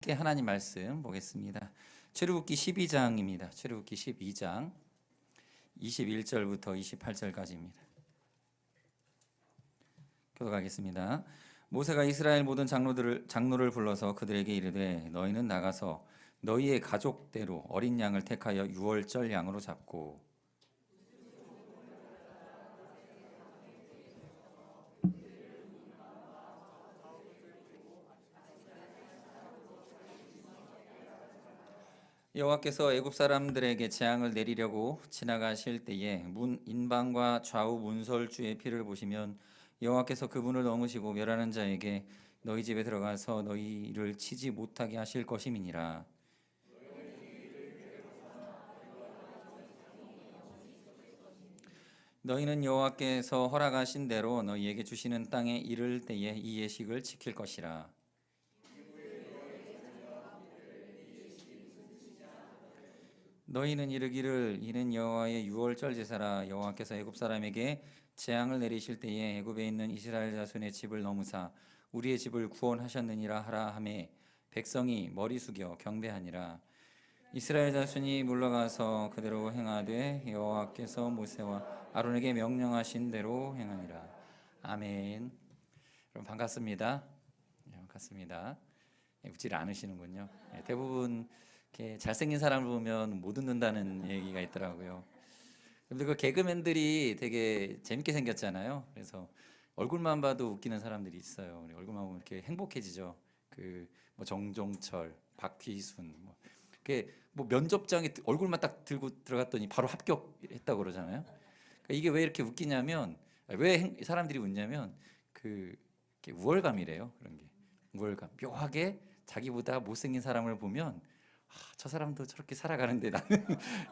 함께 하나님 말씀 보겠습니다. 출애굽기 12장입니다. 출애굽기 12장 21절부터 28절까지입니다. 교독하겠습니다. 모세가 이스라엘 모든 장로를 불러서 그들에게 이르되 너희는 나가서 너희의 가족대로 어린 양을 택하여 유월절 양으로 잡고 여호와께서 애굽 사람들에게 재앙을 내리려고 지나가실 때에 문 인방과 좌우 문설주의 피를 보시면 여호와께서 그분을 넘으시고 멸하는 자에게 너희 집에 들어가서 너희를 치지 못하게 하실 것임이니라. 너희는 여호와께서 허락하신 대로 너희에게 주시는 땅에 이를 때에 이 예식을 지킬 것이라. 너희는 이르기를 이는 여호와의 유월절 제사라. 여호와께서 애굽 사람에게 재앙을 내리실 때에 애굽에 있는 이스라엘 자손의 집을 넘으사 우리의 집을 구원하셨느니라 하라 하매 백성이 머리 숙여 경배하니라. 이스라엘 자손이 물러가서 그대로 행하되 여호와께서 모세와 아론에게 명령하신 대로 행하니라. 아멘. 여러분 반갑습니다. 반갑습니다. 웃지를 않으시는군요. 대부분 이렇게 잘생긴 사람을 보면 못 웃는다는 얘기가 있더라고요. 근데 그 개그맨들이 되게 재밌게 생겼잖아요. 그래서 얼굴만 봐도 웃기는 사람들이 있어요. 얼굴만 보면 이렇게 행복해지죠. 그 뭐 정종철, 박휘순, 뭐 면접장에 얼굴만 딱 들고 들어갔더니 바로 합격했다고 그러잖아요. 그러니까 이게 왜 이렇게 웃기냐면 왜 사람들이 웃냐면 그 우월감이래요. 그런 게 우월감. 묘하게 자기보다 못생긴 사람을 보면 저 사람도 저렇게 살아가는데 나는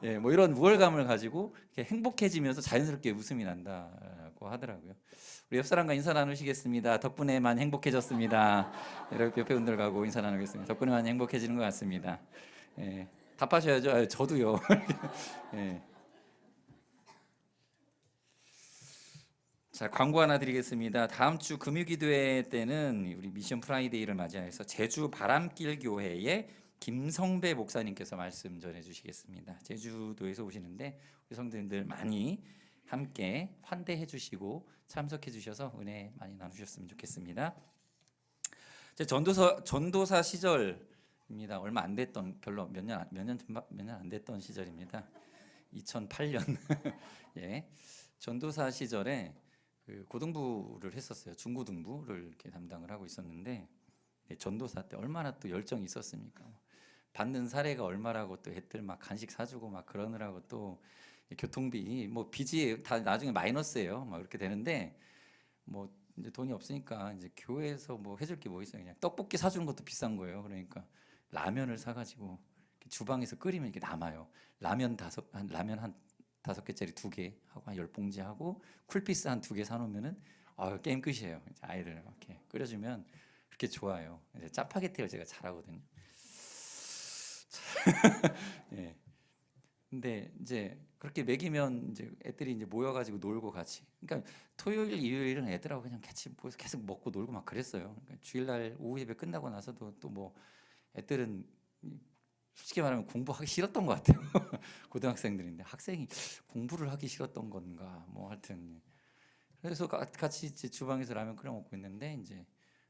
예, 뭐 이런 우월감을 가지고 이렇게 행복해지면서 자연스럽게 웃음이 난다고 하더라고요. 우리 옆 사람과 인사 나누시겠습니다. 덕분에 많이 행복해졌습니다. 이렇게 옆에 분들하고 인사 나누겠습니다. 덕분에 많이 행복해지는 것 같습니다. 예, 답하셔야죠. 저도요. 예. 자, 광고 하나 드리겠습니다. 다음 주 금요기도회 때는 우리 미션 프라이데이를 맞이해서 제주 바람길 교회에 김성배 목사님께서 말씀 전해 주시겠습니다. 제주도에서 오시는데 우리 성도님들 많이 함께 환대해 주시고 참석해 주셔서 은혜 많이 나누셨으면 좋겠습니다. 제 전도사 시절입니다. 얼마 안 됐던 별로 몇 년 안 됐던 시절입니다. 2008년 예, 전도사 시절에 그 고등부를 했었어요. 중고등부를 이렇게 담당을 하고 있었는데 전도사 때 얼마나 또 열정이 있었습니까? 받는 사례가 얼마라고 또 애들 막 간식 사주고 막 그러느라고 또 교통비 뭐 빚이 다 나중에 마이너스예요. 막 그렇게 되는데 뭐 이제 돈이 없으니까 이제 교회에서 뭐 해줄 게 뭐 있어요. 그냥 떡볶이 사주는 것도 비싼 거예요. 그러니까 라면을 사가지고 주방에서 끓이면 이게 남아요. 라면 한 5개짜리 2개 하고 한 10봉지 하고 쿨피스 한 2개 사놓으면은 게임 끝이에요. 이제 아이들 이렇게 끓여주면 그렇게 좋아요. 이제 짜파게티를 제가 잘하거든요. 예. 근데 이제 그렇게 먹이면 이제 애들이 이제 모여가지고 놀고 같이. 그러니까 토요일, 일요일은 애들하고 그냥 같이 모여서 계속 먹고 놀고 막 그랬어요. 그러니까 주일날 오후 예배 끝나고 나서도 또 뭐 애들은 솔직히 말하면 공부하기 싫었던 것 같아요. 고등학생들인데 학생이 공부를 하기 싫었던 건가 뭐 하여튼 그래서 같이 이제 주방에서 라면 끓여 먹고 있는데 이제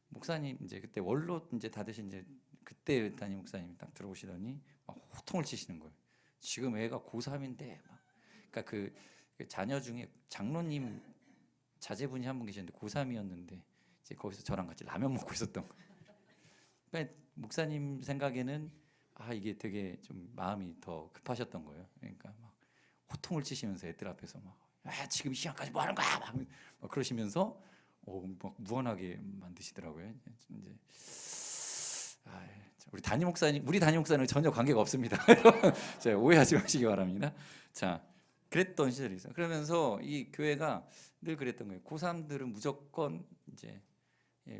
목사님 이제 그때 원로 이제 다 드신 이제 그때 담임 목사님이 딱 들어오시더니 막 호통을 치시는 거예요. 지금 애가 고3인데 막 그러니까 그 자녀 중에 장로님 자제분이 한 분 계셨는데 고3이었는데 이제 거기서 저랑 같이 라면 먹고 있었던 거예요. 그러니까 목사님 생각에는 이게 되게 좀 마음이 더 급하셨던 거예요. 그러니까 막 호통을 치시면서 애들 앞에서 막 지금 이 시간까지 뭐 하는 거야? 막 그러시면서 막 무언하게 만드시더라고요. 이제 우리 담임 목사님은 전혀 관계가 없습니다. 오해하지 마시기 바랍니다. 자, 그랬던 시절이 있어요. 그러면서 이 교회가 늘 그랬던 거예요. 고3들은 무조건 이제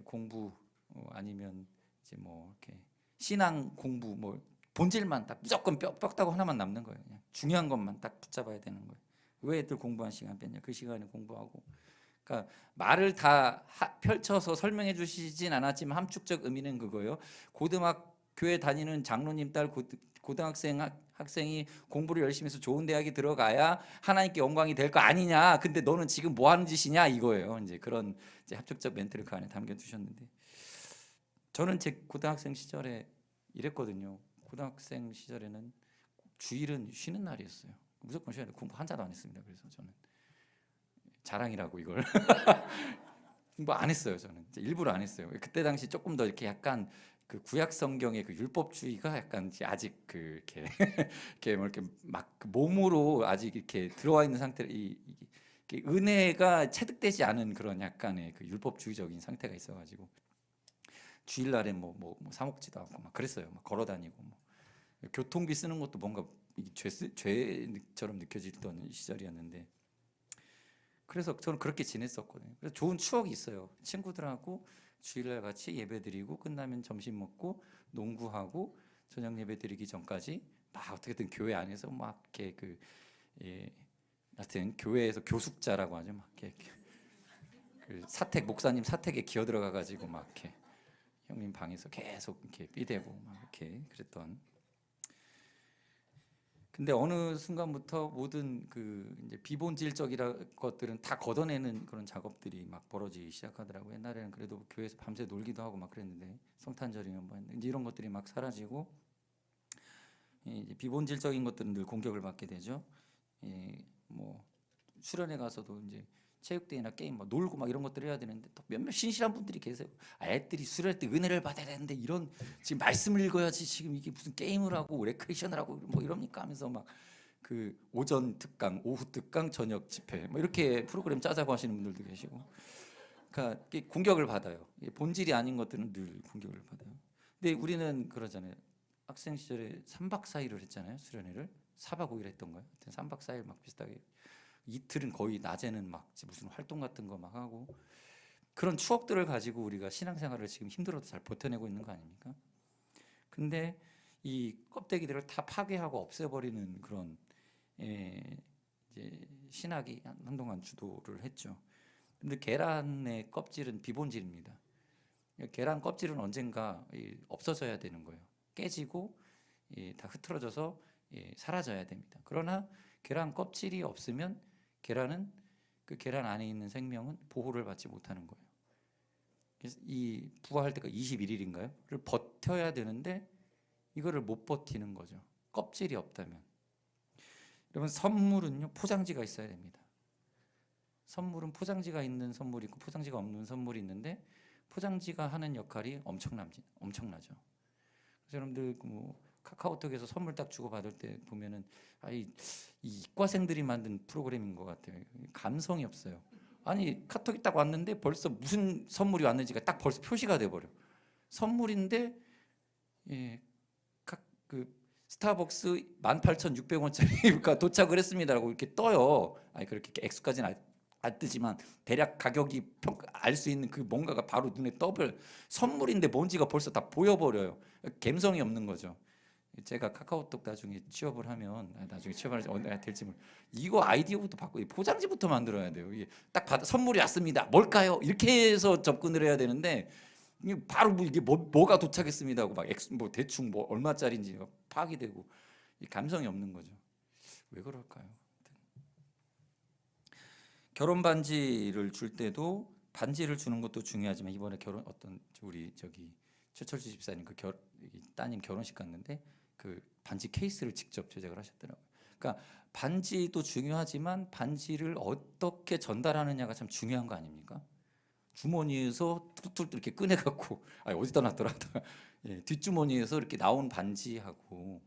공부 아니면 이제 뭐 이렇게 신앙 공부 뭐 본질만 딱 무조건 뼈다고 하나만 남는 거예요. 그냥 중요한 것만 딱 붙잡아야 되는 거예요. 왜 애들 공부한 시간 뺐냐? 그 시간에 공부하고. 그러니까 말을 다 펼쳐서 설명해 주시진 않았지만 함축적 의미는 그거예요. 고등학교 교회 다니는 장로님 딸 고등학생 학생이 공부를 열심히 해서 좋은 대학에 들어가야 하나님께 영광이 될 거 아니냐. 근데 너는 지금 뭐 하는 짓이냐 이거예요. 이제 그런 이제 합격적 멘트를 그 안에 담겨 두셨는데, 저는 제 고등학생 시절에 이랬거든요. 고등학생 시절에는 주일은 쉬는 날이었어요. 무조건 쉬어야 돼. 공부 한자도 안 했습니다. 그래서 저는 자랑이라고 이걸 공부 안 했어요. 저는 일부러 안 했어요. 그때 당시 조금 더 이렇게 약간 그 구약 성경의 그 율법주의가 약간 아직 그 이렇게 이렇게 뭐 이렇게 막 몸으로 아직 이렇게 들어와 있는 상태로 이렇게 은혜가 체득되지 않은 그런 약간의 그 율법주의적인 상태가 있어가지고 주일날에 뭐 사 먹지도 않고 막 그랬어요. 막 걸어다니고 뭐 교통비 쓰는 것도 뭔가 죄처럼 느껴지던 시절이었는데, 그래서 저는 그렇게 지냈었거든요. 그래서 좋은 추억이 있어요. 친구들하고 주일날 같이 예배드리고 끝나면 점심 먹고 농구하고 저녁 예배드리기 전까지 막 어떻게든 교회 안에서 막 이렇게 하여튼 교회에서 교숙자라고 하죠. 막 이렇게 그 사택 목사님 사택에 기어 들어가 가지고 막 이렇게 형님 방에서 계속 이렇게 삐대고 막 이렇게 그랬던. 근데 어느 순간부터 모든 그 이제 비본질적이라 것들은 다 걷어내는 그런 작업들이 막 벌어지기 시작하더라고요. 옛날에는 그래도 교회에서 밤새 놀기도 하고 막 그랬는데, 성탄절이면 뭐 이제 이런 것들이 막 사라지고 이제 비본질적인 것들은 늘 공격을 받게 되죠. 뭐 수련회 가서도 이제 체육대회나 게임 뭐 놀고 막 이런 것들 해야 되는데 또 몇몇 신실한 분들이 계세요. 애들이 수련회 때 은혜를 받아야 되는데 이런 지금 말씀을 읽어야지 지금 이게 무슨 게임을 하고 레크레이션을 하고 뭐 이럽니까 하면서 막 그 오전 특강, 오후 특강, 저녁 집회 뭐 이렇게 프로그램 짜자고 하시는 분들도 계시고, 그러니까 공격을 받아요. 본질이 아닌 것들은 늘 공격을 받아요. 근데 우리는 그러잖아요. 학생 시절에 3박 4일을 했잖아요. 수련회를 4박 5일 했던 거예요. 3박 4일 막 비슷하게 이틀은 거의 낮에는 막 무슨 활동 같은 거 막 하고, 그런 추억들을 가지고 우리가 신앙생활을 지금 힘들어도 잘 버텨내고 있는 거 아닙니까? 근데 이 껍데기들을 다 파괴하고 없애버리는 그런 이제 신학이 한동안 주도를 했죠. 근데 계란의 껍질은 비본질입니다. 계란 껍질은 언젠가 없어져야 되는 거예요. 깨지고 다 흐트러져서 사라져야 됩니다. 그러나 계란 껍질이 없으면 계란은 그 계란 안에 있는 생명은 보호를 받지 못하는 거예요. 그래서 이 부화할 때가 21일인가요?를 버텨야 되는데 이거를 못 버티는 거죠. 껍질이 없다면. 여러분, 선물은요 포장지가 있어야 됩니다. 선물은 포장지가 있는 선물이 있고 포장지가 없는 선물이 있는데, 포장지가 하는 역할이 엄청나죠. 그래서 여러분들 뭐 카카오톡에서 선물 딱 주고 받을 때 보면은 이 이과생들이 만든 프로그램인 것 같아요. 감성이 없어요. 아니 카톡이 딱 왔는데 벌써 무슨 선물이 왔는지가 딱 벌써 표시가 돼 버려. 선물인데 그 스타벅스 18,600원짜리가 도착을 했습니다라고 이렇게 떠요. 아니 그렇게 액수까지는 안 뜨지만 대략 가격이 알 수 있는 그 뭔가가 바로 눈에 떠버려. 선물인데 뭔지가 벌써 다 보여버려요. 감성이 없는 거죠. 제가 카카오톡 나중에 취업을 하면 나중에 취업을 될지 모르. 이거 아이디어부터 바꾸고 포장지부터 만들어야 돼요. 이게 딱 받아 선물이 왔습니다. 뭘까요? 이렇게 해서 접근을 해야 되는데 바로 뭐 이게 뭐가 도착했습니다 하고 막 뭐 대충 뭐 얼마짜리인지 파악이 되고 감성이 없는 거죠. 왜 그럴까요? 결혼 반지를 줄 때도 반지를 주는 것도 중요하지만, 이번에 어떤 우리 최철수 집사님 따님 결혼식 갔는데 그 반지 케이스를 직접 제작을 하셨더라고요. 그러니까 반지도 중요하지만 반지를 어떻게 전달하느냐가 참 중요한 거 아닙니까? 주머니에서 툭툭 이렇게 꺼내갖고 어디다 놨더라 뒷주머니에서 이렇게 나온 반지하고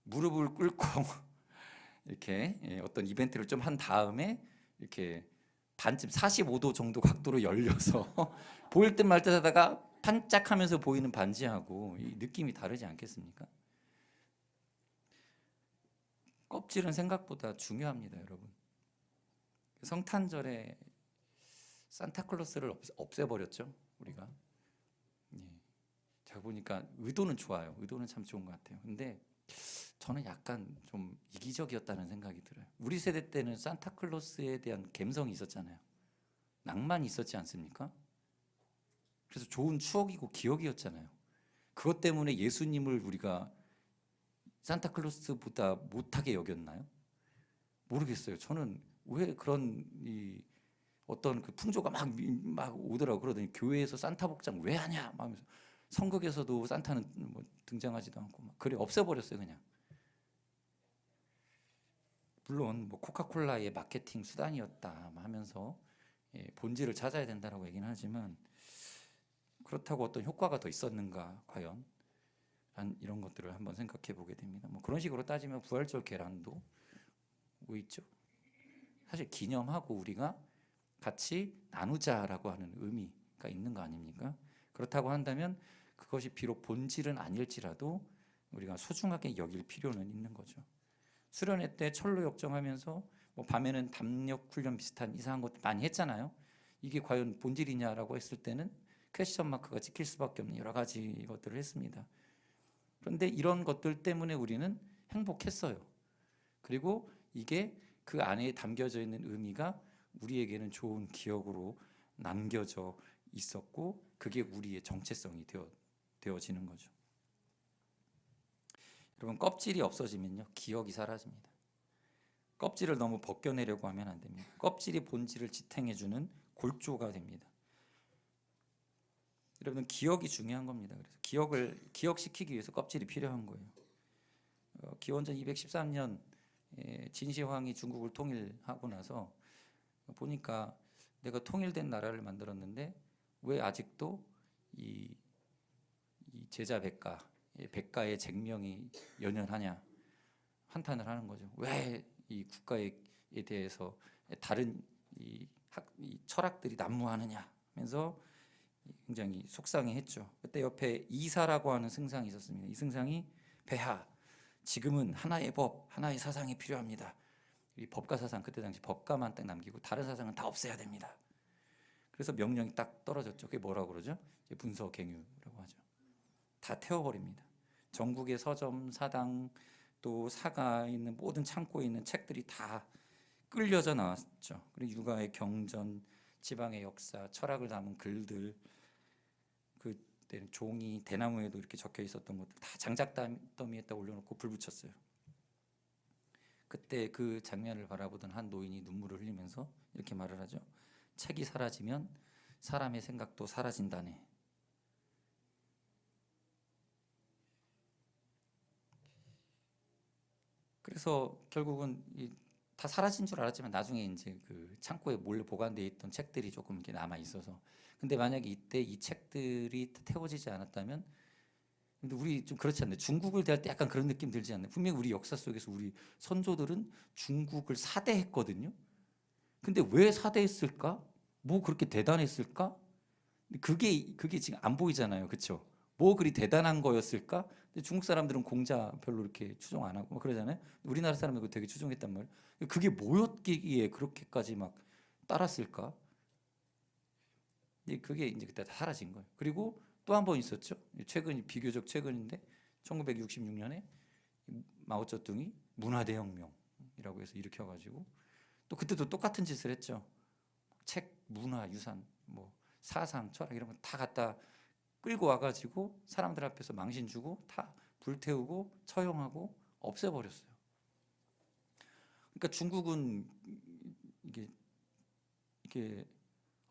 무릎을 꿇고 이렇게 어떤 이벤트를 좀 한 다음에 이렇게 반쯤 45도 정도 각도로 열려서 보일 듯 말 듯 하다가 반짝하면서 보이는 반지하고 이 느낌이 다르지 않겠습니까? 껍질은 생각보다 중요합니다, 여러분. 성탄절에 산타클로스를 없애버렸죠, 우리가. 제가 보니까 의도는 좋아요. 의도는 참 좋은 것 같아요. 근데 저는 약간 좀 이기적이었다는 생각이 들어요. 우리 세대 때는 산타클로스에 대한 감성이 있었잖아요. 낭만이 있었지 않습니까? 그래서 좋은 추억이고 기억이었잖아요. 그것 때문에 예수님을 우리가 산타클로스보다 못하게 여겼나요? 모르겠어요. 저는 왜 그런 이 어떤 그 풍조가 막 오더라고. 그러더니 교회에서 산타 복장 왜 하냐 막 하면서 성극에서도 산타는 뭐 등장하지도 않고 막 그래 없애버렸어요 그냥. 물론 뭐 코카콜라의 마케팅 수단이었다 하면서 본질을 찾아야 된다라고 얘기는 하지만 그렇다고 어떤 효과가 더 있었는가 과연 이런 것들을 한번 생각해 보게 됩니다. 뭐 그런 식으로 따지면 부활절 계란도 뭐 있죠. 사실 기념하고 우리가 같이 나누자라고 하는 의미가 있는 거 아닙니까? 그렇다고 한다면 그것이 비록 본질은 아닐지라도 우리가 소중하게 여길 필요는 있는 거죠. 수련회 때 철로 역정하면서 뭐 밤에는 담력 훈련 비슷한 이상한 것들 많이 했잖아요. 이게 과연 본질이냐라고 했을 때는 퀘스천 마크가 찍힐 수밖에 없는 여러 가지 것들을 했습니다. 그런데 이런 것들 때문에 우리는 행복했어요. 그리고 이게 그 안에 담겨져 있는 의미가 우리에게는 좋은 기억으로 남겨져 있었고 그게 우리의 정체성이 되어지는 거죠. 여러분 껍질이 없어지면요 기억이 사라집니다. 껍질을 너무 벗겨내려고 하면 안 됩니다. 껍질이 본질을 지탱해주는 골조가 됩니다. 여러분 기억이 중요한 겁니다. 그래서 기억시키기 위해서 껍질이 필요한 거예요. 기원전 213년 진시황이 중국을 통일하고 나서 보니까 내가 통일된 나라를 만들었는데 왜 아직도 이 제자 백가의 쟁명이 연연하냐 한탄을 하는 거죠. 왜 이 국가에 대해서 다른 이 철학들이 난무하느냐 하면서 굉장히 속상해했죠. 그때 옆에 이사라고 하는 승상이 있었습니다. 이 승상이 폐하 지금은 하나의 법, 하나의 사상이 필요합니다. 이 법과 사상 그때 당시 법가만 딱 남기고 다른 사상은 다 없애야 됩니다. 그래서 명령이 딱 떨어졌죠. 그게 뭐라고 그러죠? 분서갱유라고 하죠. 다 태워버립니다. 전국의 서점, 사당, 또 사가 있는 모든 창고에 있는 책들이 다 끌려져 나왔죠. 그리고 육아의 경전, 지방의 역사, 철학을 담은 글들, 그때는 종이, 대나무에도 이렇게 적혀 있었던 것들 다 장작더미에다 올려놓고 불 붙였어요. 그때 그 장면을 바라보던 한 노인이 눈물을 흘리면서 이렇게 말을 하죠. 책이 사라지면 사람의 생각도 사라진다네. 그래서 결국은 다 사라진 줄 알았지만 나중에 이제 그 창고에 몰래 보관되어 있던 책들이 조금 이렇게 남아 있어서 근데 만약에 이때 이 책들이 태워지지 않았다면 근데 우리 좀 그렇지 않나요? 중국을 대할 때 약간 그런 느낌 들지 않나요? 분명히 우리 역사 속에서 우리 선조들은 중국을 사대했거든요. 근데 왜 사대했을까? 뭐 그렇게 대단했을까? 그게 지금 안 보이잖아요. 그렇죠? 뭐 그리 대단한 거였을까? 근데 중국 사람들은 공자 별로 이렇게 추종 안 하고 뭐 그러잖아요. 우리나라 사람들 되게 추종했단 말이에요. 그게 뭐였기에 그렇게까지 막 따랐을까? 그게 이제 그때 다 사라진 거예요. 그리고 또 한 번 있었죠. 비교적 최근인데 1966년에 마오쩌둥이 문화대혁명이라고 해서 일으켜가지고 또 그때도 똑같은 짓을 했죠. 책, 문화, 유산, 뭐 사상, 철학 이런 거 다 갖다 끌고 와가지고 사람들 앞에서 망신 주고 다 불태우고 처형하고 없애버렸어요. 그러니까 중국은 이게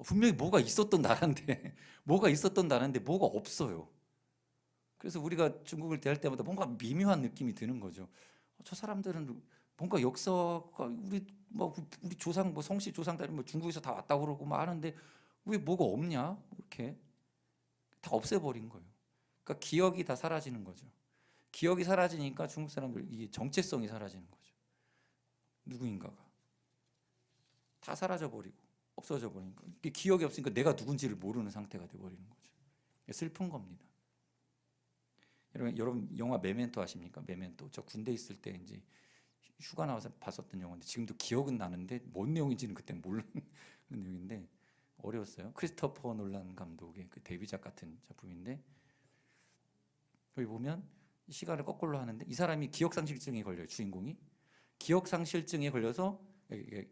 분명히 뭐가 있었던 나라인데 뭐가 없어요. 그래서 우리가 중국을 대할 때마다 뭔가 미묘한 느낌이 드는 거죠. 저 사람들은 뭔가 역사가 우리 조상 뭐 성씨 조상들이 뭐 중국에서 다 왔다고 그러고 막 하는데 왜 뭐가 없냐 이렇게 다 없애버린 거예요. 그러니까 기억이 다 사라지는 거죠. 기억이 사라지니까 중국 사람들 이 정체성이 사라지는 거죠. 누구인가가 다 사라져 버리고 없어져 버리니까 기억이 없으니까 내가 누군지를 모르는 상태가 돼 버리는 거죠. 슬픈 겁니다. 여러분 영화 메멘토 아십니까? 메멘토. 저 군대 있을 때 이제 휴가 나와서 봤었던 영화인데 지금도 기억은 나는데 뭔 내용인지는 그때 모르는 내용인데 어려웠어요. 크리스토퍼 놀란 감독의 그 데뷔작 같은 작품인데 여기 보면 시간을 거꾸로 하는데 이 사람이 기억상실증에 걸려요. 주인공이 기억상실증에 걸려서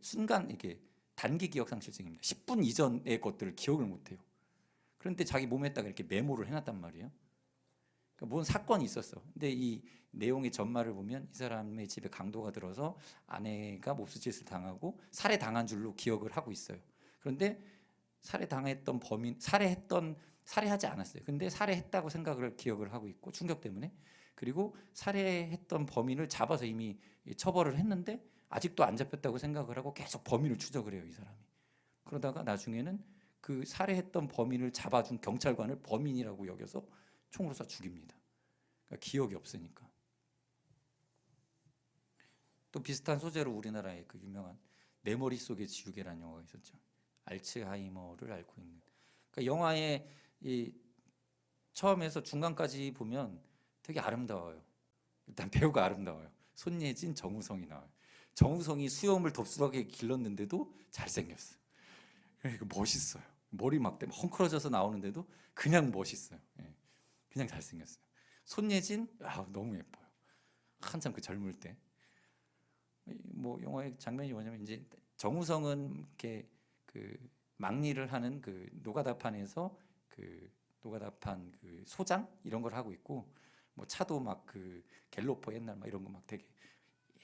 순간 이게 단기 기억상실증입니다. 10분 이전의 것들을 기억을 못해요. 그런데 자기 몸에다가 이렇게 메모를 해놨단 말이에요. 그러니까 뭔 사건이 있었어. 근데 이 내용의 전말을 보면 이 사람의 집에 강도가 들어서 아내가 몹쓸짓을 당하고 살해당한 줄로 기억을 하고 있어요. 그런데 살해당했던 범인, 살해하지 않았어요. 근데 살해했다고 생각을 기억을 하고 있고 충격 때문에, 그리고 살해했던 범인을 잡아서 이미 처벌을 했는데 아직도 안 잡혔다고 생각을 하고 계속 범인을 추적을 해요, 이 사람이. 그러다가 나중에는 그 살해했던 범인을 잡아준 경찰관을 범인이라고 여겨서 총으로 쏴 죽입니다. 그러니까 기억이 없으니까. 또 비슷한 소재로 우리나라에 그 유명한 내 머릿속의 지우개라는 영화가 있었죠. 알츠하이머를 앓고 있는. 그러니까 영화의 이 처음에서 중간까지 보면 되게 아름다워요. 일단 배우가 아름다워요. 손예진, 정우성이 나와요. 정우성이 수염을 덥수하게 길렀는데도 잘생겼어요. 그러니까 멋있어요. 머리 막 헝클어져서 나오는데도 그냥 멋있어요. 예, 그냥 잘생겼어요. 손예진, 너무 예뻐요. 한참 그 젊을 때. 뭐 영화의 장면이 뭐냐면 이제 정우성은 이렇게 그 막리를 하는 그 노가다판에서 그 노가다판 그 소장 이런 걸 하고 있고, 뭐 차도 막 그 갤로퍼 옛날 막 이런 거 막 되게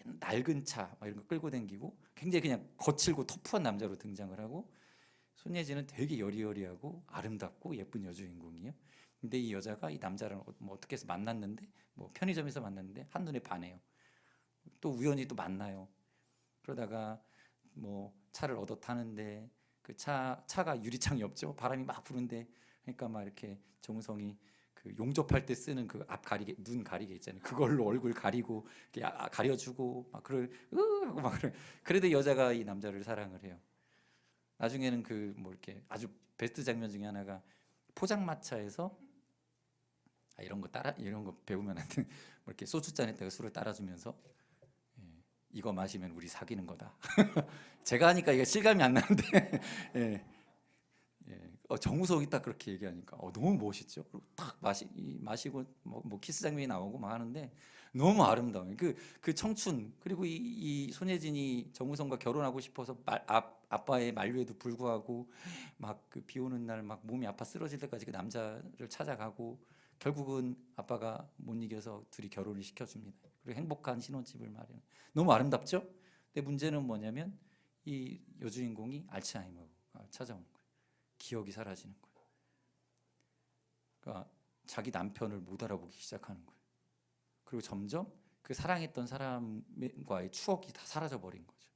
낡은 차 막 이런 거 끌고 다니고 굉장히 그냥 거칠고 터프한 남자로 등장을 하고, 손예진은 되게 여리여리하고 아름답고 예쁜 여주인공이에요. 근데 이 여자가 이 남자를 뭐 어떻게 해서 만났는데, 뭐 편의점에서 만났는데 한눈에 반해요. 또 우연히 또 만나요. 그러다가 뭐 차를 얻어 타는데 그 차가 유리창이 없죠. 바람이 막 부는데, 그러니까 막 이렇게 정우성이 그 용접할 때 쓰는 그 앞 가리개, 눈 가리개 있잖아요. 그걸로 얼굴 가리고 이렇게 가려주고 막 그럴 하고 막 그래도 여자가 이 남자를 사랑을 해요. 나중에는 그 뭐 이렇게 아주 베스트 장면 중에 하나가 포장마차에서 이런 거 배우면 안 돼. 뭐 이렇게 소주잔에다가 술을 따라주면서 이거 마시면 우리 사귀는 거다. 제가 하니까 이게 실감이 안 나는데 예, 정우성이 딱 그렇게 얘기하니까 너무 멋있죠. 그리고 딱 마시고 뭐 키스 장면이 나오고 막 하는데 너무 아름다워요. 그 청춘, 그리고 이 손예진이 정우성과 결혼하고 싶어서 아빠의 만류에도 불구하고 막 그 비 오는 날 막 몸이 아파 쓰러질 때까지 그 남자를 찾아가고 결국은 아빠가 못 이겨서 둘이 결혼을 시켜줍니다. 그리고 행복한 신혼집을 마련. 너무 아름답죠? 근데 문제는 뭐냐면 이 여주인공이 알츠하이머가 찾아오는 거예요. 기억이 사라지는 거예요. 그러니까 자기 남편을 못 알아보기 시작하는 거예요. 그리고 점점 그 사랑했던 사람과의 추억이 다 사라져 버린 거죠.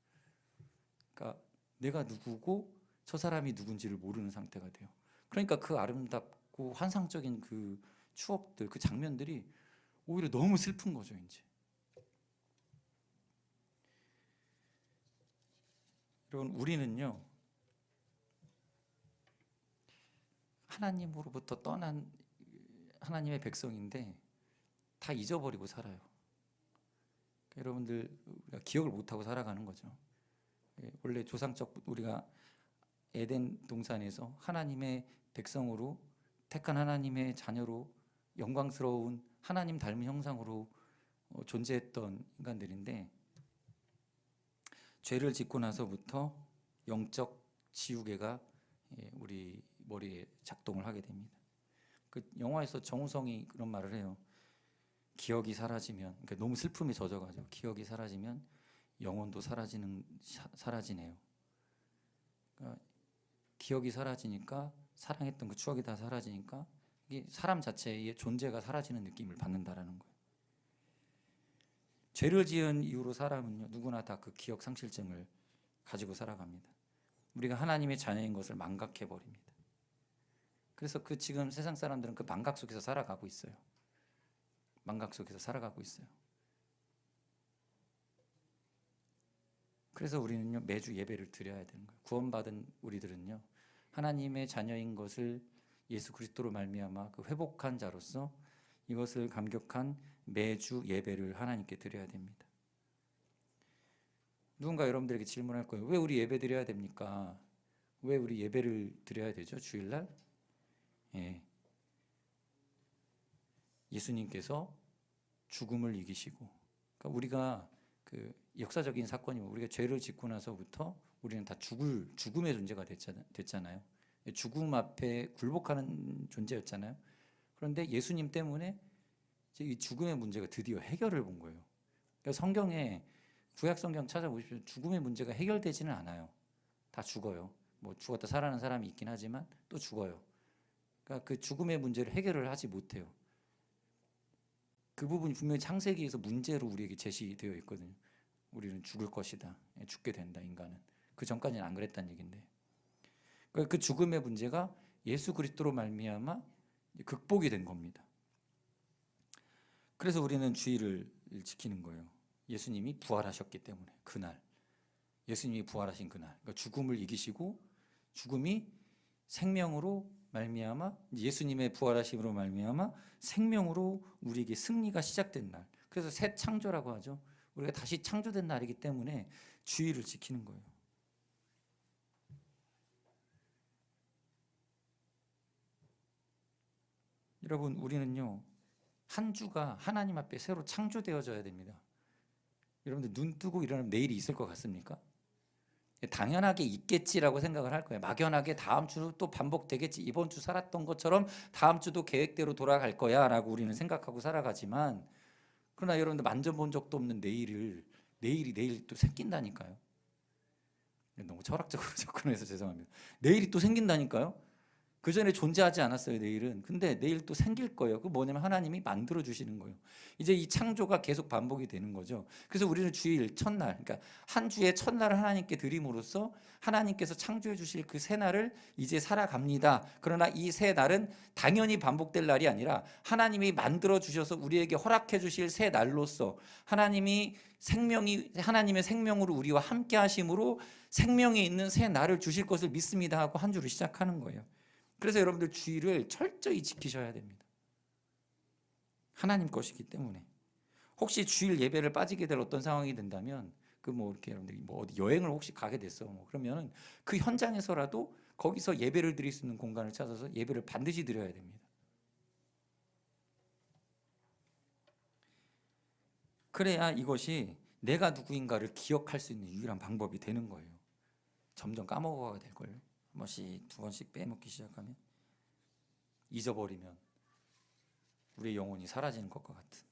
그러니까 내가 누구고 저 사람이 누군지를 모르는 상태가 돼요. 그러니까 그 아름답고 환상적인 그 추억들, 그 장면들이 오히려 너무 슬픈 거죠, 이제. 여러분, 우리는요, 하나님으로부터 떠난 하나님의 백성인데 다 잊어버리고 살아요. 여러분들, 우리가 기억을 못하고 살아가는 거죠. 원래 조상적 우리가 에덴 동산에서 하나님의 백성으로, 택한 하나님의 자녀로, 영광스러운 하나님 닮은 형상으로 존재했던 인간들인데, 죄를 짓고 나서부터 영적 지우개가 우리 머리에 작동을 하게 됩니다. 그 영화에서 정우성이 그런 말을 해요. 기억이 사라지면, 그러니까 너무 슬픔에 젖어가지고 기억이 사라지면 영혼도 사라지네요. 그러니까 기억이 사라지니까 사랑했던 그 추억이 다 사라지니까 이게 사람 자체의 존재가 사라지는 느낌을 받는다라는 거예요. 죄를 지은 이후로 사람은요, 누구나 다 그 기억 상실증을 가지고 살아갑니다. 우리가 하나님의 자녀인 것을 망각해 버립니다. 그래서 그 지금 세상 사람들은 그 망각 속에서 살아가고 있어요. 망각 속에서 살아가고 있어요. 그래서 우리는요, 매주 예배를 드려야 되는 거예요. 구원받은 우리들은요, 하나님의 자녀인 것을 예수 그리스도로 말미암아 그 회복한 자로서 이것을 감격한 매주 예배를 하나님께 드려야 됩니다. 누군가 여러분들에게 질문할 거예요. 왜 우리 예배 드려야 됩니까? 왜 우리 예배를 드려야 되죠? 주일날? 예수님께서 죽음을 이기시고, 그러니까 우리가 그 역사적인 사건이 우리가 죄를 짓고 나서부터 우리는 다 죽음의 존재가 됐잖아요. 죽음 앞에 굴복하는 존재였잖아요. 그런데 예수님 때문에 이 죽음의 문제가 드디어 해결을 본 거예요. 그러니까 성경에 구약 성경 찾아보십시오. 죽음의 문제가 해결되지는 않아요. 다 죽어요. 뭐 죽었다 살아난 사람이 있긴 하지만 또 죽어요. 그러니까 그 죽음의 문제를 해결을 하지 못해요. 그 부분이 분명히 창세기에서 문제로 우리에게 제시되어 있거든요. 우리는 죽을 것이다. 죽게 된다, 인간은. 그 전까지는 안 그랬다는 얘기인데. 그 죽음의 문제가 예수 그리스도로 말미암아 극복이 된 겁니다. 그래서 우리는 주일을 지키는 거예요. 예수님이 부활하셨기 때문에 그날. 예수님이 부활하신 그날. 그러니까 죽음을 이기시고 죽음이 생명으로 말미암아 예수님의 부활하심으로 말미암아 생명으로 우리에게 승리가 시작된 날. 그래서 새 창조라고 하죠. 우리가 다시 창조된 날이기 때문에 주일을 지키는 거예요. 여러분, 우리는요 한 주가 하나님 앞에 새로 창조되어져야 됩니다. 여러분들 눈 뜨고 일어나면 내일이 있을 것 같습니까? 당연하게 있겠지라고 생각을 할 거예요. 막연하게 다음 주 또 반복되겠지. 이번 주 살았던 것처럼 다음 주도 계획대로 돌아갈 거야 라고 우리는 생각하고 살아가지만, 그러나 여러분들 만져본 적도 없는 내일이 내일 또 생긴다니까요. 너무 철학적으로 접근해서 죄송합니다. 내일이 또 생긴다니까요. 그 전에 존재하지 않았어요, 내일은. 근데 내일 또 생길 거예요. 그 뭐냐면 하나님이 만들어 주시는 거예요. 이제 이 창조가 계속 반복이 되는 거죠. 그래서 우리는 주일 첫날, 그러니까 한 주의 첫날을 하나님께 드림으로써 하나님께서 창조해 주실 그 새 날을 이제 살아갑니다. 그러나 이 새 날은 당연히 반복될 날이 아니라 하나님이 만들어 주셔서 우리에게 허락해 주실 새 날로서 하나님의 생명으로 우리와 함께 하심으로 생명이 있는 새 날을 주실 것을 믿습니다 하고 한 주를 시작하는 거예요. 그래서 여러분들 주일을 철저히 지키셔야 됩니다. 하나님 것이기 때문에. 혹시 주일 예배를 빠지게 될 어떤 상황이 된다면 그 뭐 이렇게 여러분들이 뭐 어디 여행을 혹시 가게 됐어. 뭐 그러면은 그 현장에서라도 거기서 예배를 드릴 수 있는 공간을 찾아서 예배를 반드시 드려야 됩니다. 그래야 이것이 내가 누구인가를 기억할 수 있는 유일한 방법이 되는 거예요. 점점 까먹어가게 될 걸요. 한 번씩 두 번씩 빼먹기 시작하면 잊어버리면 우리의 영혼이 사라지는 것과 같은.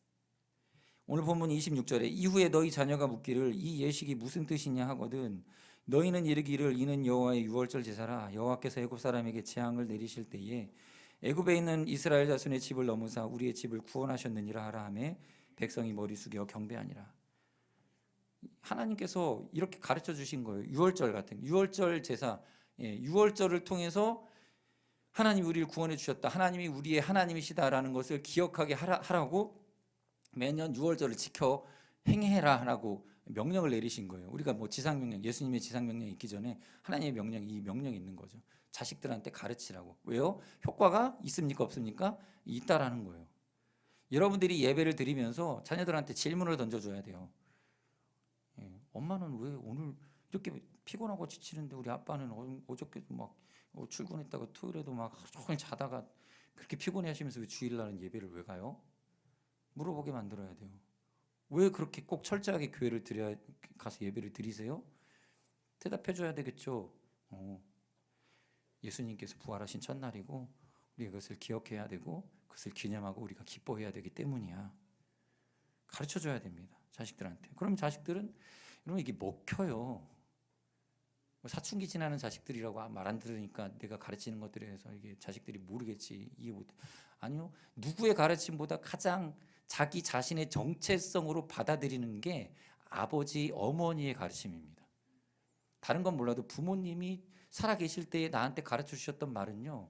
오늘 본문 26절에 이후에 너희 자녀가 묻기를 이 예식이 무슨 뜻이냐 하거든 너희는 이르기를 이는 여호와의 유월절 제사라 여호와께서 애굽 사람에게 재앙을 내리실 때에 애굽에 있는 이스라엘 자손의 집을 넘으사 우리의 집을 구원하셨느니라 하라 하매 백성이 머리 숙여 경배하니라. 하나님께서 이렇게 가르쳐 주신 거예요. 유월절 같은 유월절 제사, 유월절을 통해서 하나님이 우리를 구원해 주셨다. 하나님이 우리의 하나님이시다라는 것을 기억하게 하라고 매년 유월절을 지켜 행해라라고 명령을 내리신 거예요. 우리가 뭐 지상명령, 예수님의 지상명령이 있기 전에 하나님의 명령, 이 명령이 있는 거죠. 자식들한테 가르치라고. 왜요? 효과가 있습니까? 없습니까? 있다라는 거예요. 여러분들이 예배를 드리면서 자녀들한테 질문을 던져줘야 돼요. 엄마는 왜 오늘 이렇게 피곤하고 지치는데 우리 아빠는 어저께도 막 출근했다가 토요일에도 막 하루 종일 자다가 그렇게 피곤해 하시면서 왜 주일날은 예배를 왜 가요? 물어보게 만들어야 돼요. 왜 그렇게 꼭 철저하게 교회를 가서 예배를 드리세요? 대답해 줘야 되겠죠. 예수님께서 부활하신 첫날이고 우리가 그것을 기억해야 되고 그것을 기념하고 우리가 기뻐해야 되기 때문이야. 가르쳐 줘야 됩니다. 자식들한테. 그럼 자식들은 여러분 이게 먹혀요. 사춘기 지나는 자식들이라고 말 안 들으니까 내가 가르치는 것들에 대해서 이게 자식들이 모르겠지, 이해 못. 아니요, 누구의 가르침보다 가장 자기 자신의 정체성으로 받아들이는 게 아버지, 어머니의 가르침입니다. 다른 건 몰라도 부모님이 살아계실 때에 나한테 가르쳐 주셨던 말은요,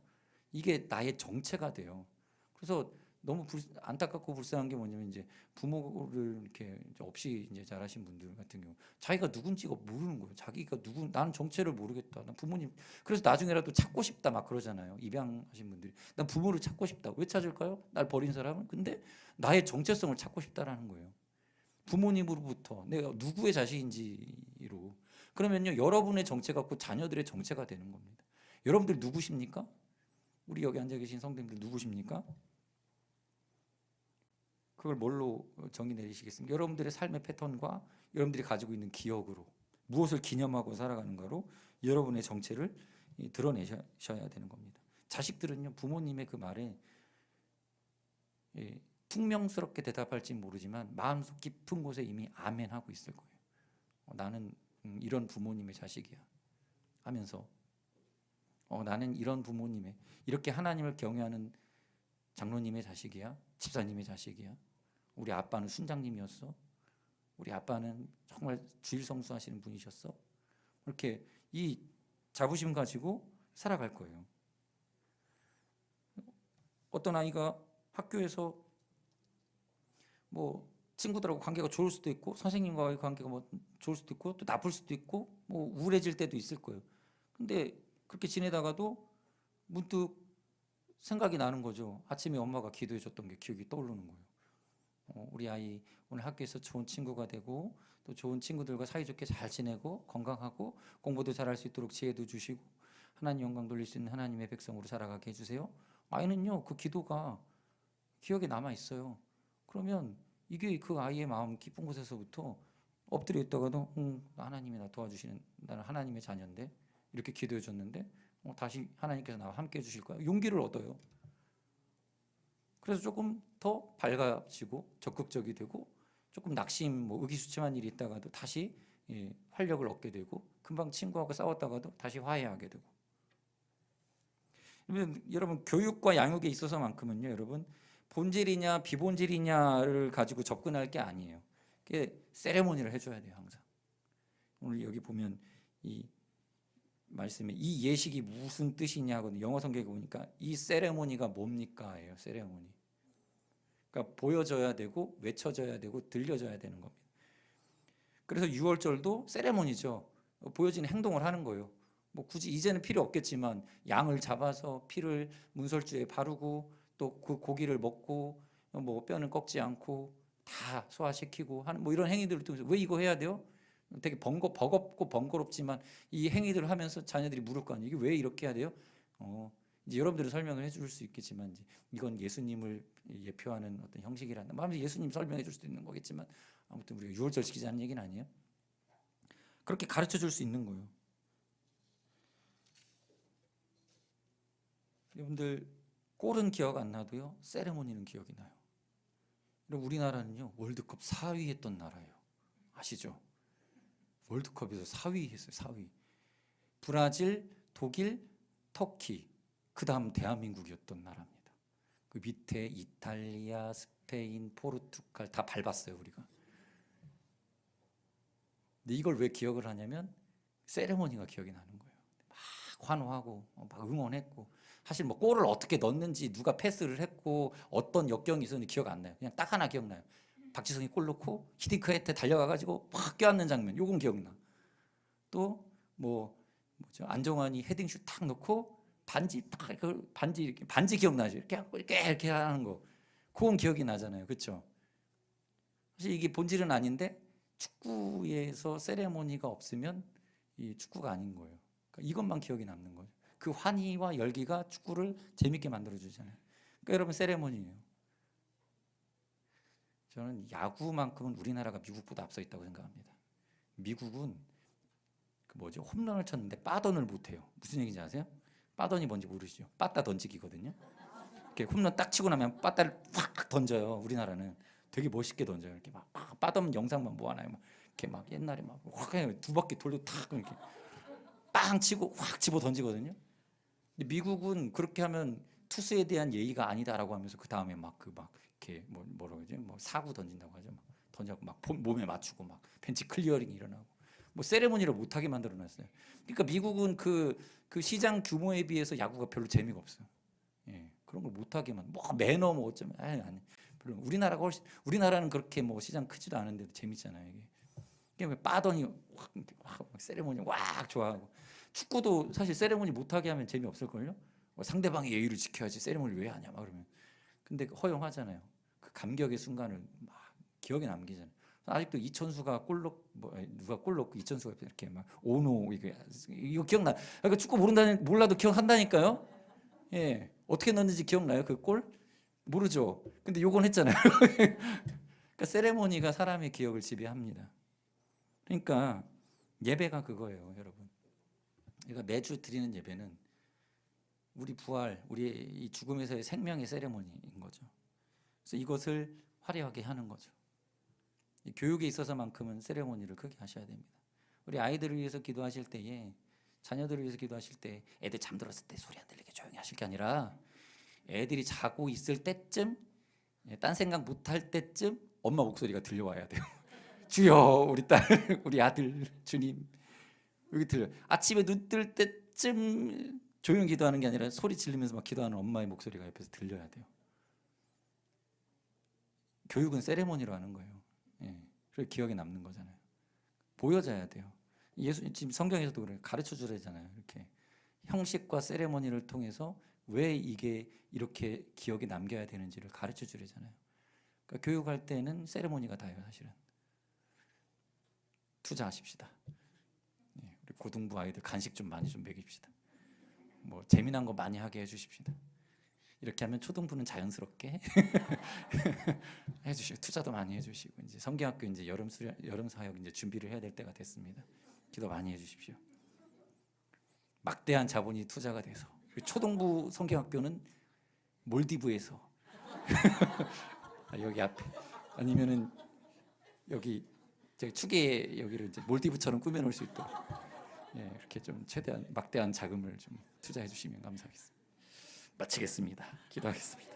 이게 나의 정체가 돼요. 그래서 너무 안타깝고 불쌍한 게 뭐냐면 이제 부모를 이렇게 없이 이제 자라신 분들 같은 경우 자기가 누군지가 모르는 거예요. 자기가 나는 정체를 모르겠다. 난 부모님 그래서 나중에라도 찾고 싶다 막 그러잖아요. 입양하신 분들이 난 부모를 찾고 싶다. 왜 찾을까요? 날 버린 사람은. 근데 나의 정체성을 찾고 싶다라는 거예요. 부모님으로부터 내가 누구의 자식인지로. 그러면요 여러분의 정체 갖고 자녀들의 정체가 되는 겁니다. 여러분들 누구십니까? 우리 여기 앉아 계신 성도님들 누구십니까? 그걸 뭘로 정의 내리시겠습니까? 여러분들의 삶의 패턴과 여러분들이 가지고 있는 기억으로 무엇을 기념하고 살아가는가로 여러분의 정체를 드러내셔야 되는 겁니다. 자식들은요 부모님의 그 말에 퉁명스럽게 대답할지 모르지만 마음속 깊은 곳에 이미 아멘 하고 있을 거예요. 나는 이런 부모님의 자식이야 하면서 나는 이런 부모님의, 이렇게 하나님을 경외하는 장로님의 자식이야, 집사님의 자식이야, 우리 아빠는 순장님이었어, 우리 아빠는 정말 주일 성수하시는 분이셨어, 이렇게 이 자부심 가지고 살아갈 거예요. 어떤 아이가 학교에서 뭐 친구들하고 관계가 좋을 수도 있고 선생님과의 관계가 뭐 좋을 수도 있고 또 나쁠 수도 있고 뭐 우울해질 때도 있을 거예요. 근데 그렇게 지내다가도 문득 생각이 나는 거죠. 아침에 엄마가 기도해 줬던 게 기억이 떠오르는 거예요. 우리 아이 오늘 학교에서 좋은 친구가 되고 또 좋은 친구들과 사이좋게 잘 지내고 건강하고 공부도 잘할 수 있도록 지혜도 주시고 하나님 영광 돌릴 수 있는 하나님의 백성으로 살아가게 해주세요. 아이는요, 그 기도가 기억에 남아 있어요. 그러면 이게 그 아이의 마음 깊은 곳에서부터 엎드려 있다가도 하나님이 나 도와주시는, 나는 하나님의 자녀인데 이렇게 기도해 줬는데 다시 하나님께서 나와 함께 해주실 거야, 용기를 얻어요. 그래서 조금 더 밝아지고 적극적이 되고 조금 낙심, 뭐 의기소침한 일이 있다가도 다시 활력을 얻게 되고 금방 친구하고 싸웠다가도 다시 화해하게 되고. 여러분 교육과 양육에 있어서만큼은요, 여러분 본질이냐 비본질이냐를 가지고 접근할 게 아니에요. 그게 세레모니를 해줘야 돼요, 항상. 오늘 여기 보면 이 말씀에 이 예식이 무슨 뜻이냐 하거든요. 영어 성경에 보니까 이 세레모니가 뭡니까? 예요, 세레모니. 그러니까 보여져야 되고 외쳐져야 되고 들려져야 되는 겁니다. 그래서 유월절도 세레모니죠. 보여지는 행동을 하는 거예요. 뭐 굳이 이제는 필요 없겠지만 양을 잡아서 피를 문설주에 바르고 또 그 고기를 먹고 뭐 뼈는 꺾지 않고 다 소화시키고 하는 뭐 이런 행위들을 통해서 왜 이거 해야 돼요? 되게 버겁고 번거롭지만 이 행위들을 하면서 자녀들이 물을 거 아니에요. 이게 왜 이렇게 해야 돼요? 이제 여러분들은 설명을 해줄 수 있겠지만 이제 이건 예수님을 예표하는 어떤 형식이라는, 마음에 예수님 설명해 줄 수도 있는 거겠지만 아무튼 우리가 유월절 지키자는 얘기는 아니에요. 그렇게 가르쳐 줄 수 있는 거예요. 여러분들 골은 기억 안 나도요, 세레모니는 기억이 나요. 그리고 우리나라는요 월드컵 4위 했던 나라예요. 아시죠? 월드컵에서 4위 했어요. 4위. 브라질, 독일, 터키, 그 다음 대한민국이었던 나라입니다. 그 밑에 이탈리아, 스페인, 포르투갈 다 밟았어요, 우리가. 근데 이걸 왜 기억을 하냐면 세레모니가 기억이 나는 거예요. 막 환호하고 막 응원했고, 사실 뭐 골을 어떻게 넣는지 누가 패스를 했고 어떤 역경이 있었는지 기억 안 나요. 그냥 딱 하나 기억나요. 박지성이 골 넣고 히딩크한테 달려가가지고 팍 껴안는 장면, 요건 기억나. 또 뭐죠? 안정환이 헤딩슛 탁 넣고 반지 딱 그 반지 이렇게 반지 기억나죠? 이렇게 하는 거, 그건 기억이 나잖아요, 그렇죠? 사실 이게 본질은 아닌데 축구에서 세레모니가 없으면 이 축구가 아닌 거예요. 그러니까 이것만 기억이 남는 거예요. 그 환희와 열기가 축구를 재밌게 만들어 주잖아요. 그러니까 여러분 세레모니예요. 저는 야구만큼은 우리나라가 미국보다 앞서 있다고 생각합니다. 미국은 그 뭐죠? 홈런을 쳤는데 빠던을 못 해요. 무슨 얘기인지 아세요? 빠던이 뭔지 모르시죠? 빠따 던지기거든요. 이렇게 홈런 딱 치고 나면 빠따를 확 던져요. 우리나라는 되게 멋있게 던져요. 이렇게 막 빠던 영상만 모아놔요. 막 이렇게 막 옛날에 막확 두 바퀴 돌려 탁 이렇게 빵 치고 확 집어 던지거든요. 근데 미국은 그렇게 하면 투수에 대한 예의가 아니다라고 하면서 그 다음에 막 이렇게 뭐라고 하지? 뭐 사구 던진다고 하죠. 막 던져고 막 몸에 맞추고 막 벤치 클리어링이 일어나고 뭐 세레모니를 못하게 만들어놨어요. 그러니까 미국은 그 시장 규모에 비해서 야구가 별로 재미가 없어요. 예, 그런 걸 못하게만 뭐 매너 뭐 어쩌면 아니 별로. 우리나라는 그렇게 뭐 시장 크지도 않은데도 재밌잖아요. 이게 빠더니 확 세레모니 왁 좋아하고. 축구도 사실 세레모니 못하게 하면 재미없을걸요? 상대방의 예의를 지켜야지 세레모니를 왜 하냐 막 그러면. 근데 허용하잖아요. 그 감격의 순간을 막 기억에 남기잖아요. 아직도 이천수가 누가 골 넣고 이천수가 이렇게 막 오노 이거 기억나. 그러니까 축구 몰라도 기억한다니까요. 예, 어떻게 넣는지 기억나요? 그 골? 모르죠. 근데 요건 했잖아요. 그러니까 세레모니가 사람의 기억을 지배합니다. 그러니까 예배가 그거예요, 여러분. 그러니까 매주 드리는 예배는 우리 부활, 우리 이 죽음에서의 생명의 세레모니인 거죠. 그래서 이것을 화려하게 하는 거죠. 이 교육에 있어서만큼은 세레모니를 크게 하셔야 됩니다. 우리 아이들을 위해서 기도하실 때에, 자녀들을 위해서 기도하실 때 애들 잠들었을 때 소리 안 들리게 조용히 하실 게 아니라 애들이 자고 있을 때쯤, 딴 생각 못할 때쯤 엄마 목소리가 들려와야 돼요. 주여, 우리 딸, 우리 아들, 주님, 여기 들려. 아침에 눈 뜰 때쯤 조용히 기도하는 게 아니라 소리 지르면서 막 기도하는 엄마의 목소리가 옆에서 들려야 돼요. 교육은 세레모니로 하는 거예요. 그래서 기억에 남는 거잖아요. 보여져야 돼요. 예수 지금 성경에서도 그래요. 가르쳐 주잖아요. 이렇게 형식과 세레모니를 통해서 왜 이게 이렇게 기억에 남겨야 되는지를 가르쳐 주잖아요. 그러니까 교육할 때는 세레모니가 다예요, 사실은. 투자하십시다. 우리 고등부 아이들 간식 좀 많이 좀 먹입시다. 뭐 재미난 거 많이 하게 해주십시다. 이렇게 하면 초등부는 자연스럽게 해주시고 투자도 많이 해주시고 이제 성경학교 이제 여름 사역 이제 준비를 해야 될 때가 됐습니다. 기도 많이 해주십시오. 막대한 자본이 투자가 돼서 초등부 성경학교는 몰디브에서 여기 앞에 아니면은 여기 제가 추계 여기를 이제 몰디브처럼 꾸며놓을 수 있도록 이렇게 좀 최대한 막대한 자금을 좀 투자해 주시면 감사하겠습니다. 마치겠습니다. 기도하겠습니다.